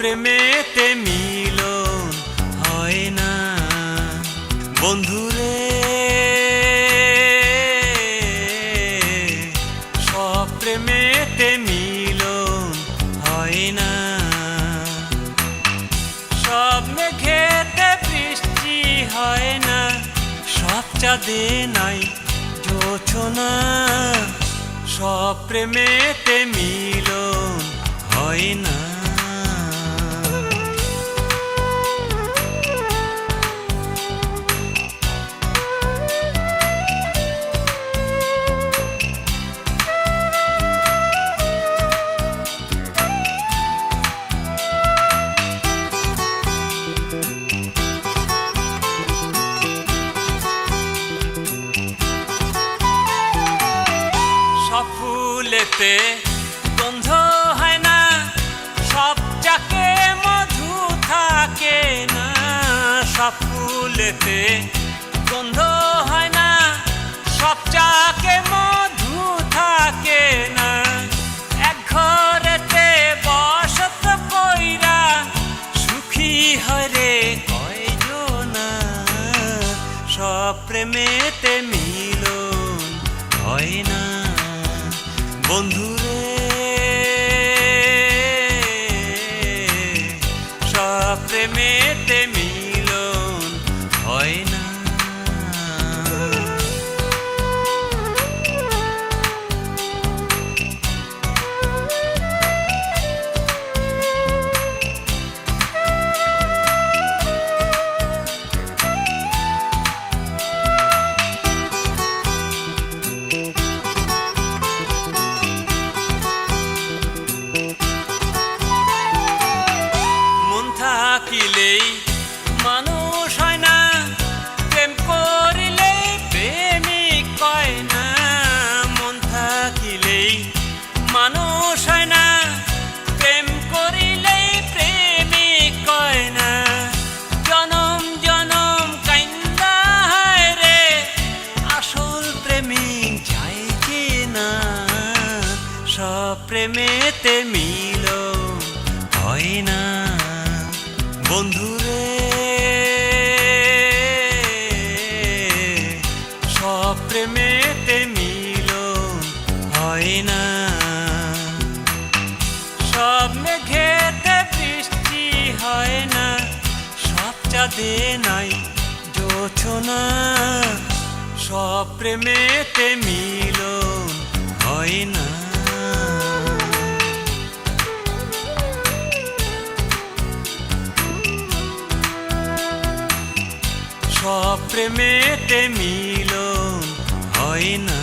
প্রেমেতে মিলন হয় না বন্ধুরে। সব প্রেমেতে মিলন হয় না। সব মেঘেতে বৃষ্টি হয় না, সব চাঁদে নাই জোছনা। সব প্রেমেতে মিলন হয় না। সব ফুলেতে গন্ধ হয় না, সব চাকে মধু থাকে না। সব ফুলেতে গন্ধ হয় না, সব চাকে মধু থাকে না। এক ঘরেতে বসত কইরা সুখী হয় রে কয়জনা। সব প্রেমেতে মিলন হয় না বন্ধুরে। সব প্রেমেতে মিলন হয় না। থাকিলেই মানুষ হয় না, প্রেম করিলেই প্রেমিক কয় না। মন থাকিলেই মানুষ হয় না, প্রেম করিলেই প্রেমিক কয় না। জনম জনম কাইন্দা হয় রে আসল প্রেমিক যায় কি না। সব প্রেমেতে মিলন হয় না বন্ধুরে। সব প্রেমেতে মিলন হয় না। সব মেঘেতে বৃষ্টি হয় না, সব চাঁদে নাই জোছনা। সব প্রেমেতে মিলন হয় না। সব প্রেমেতে মিলন হয় না।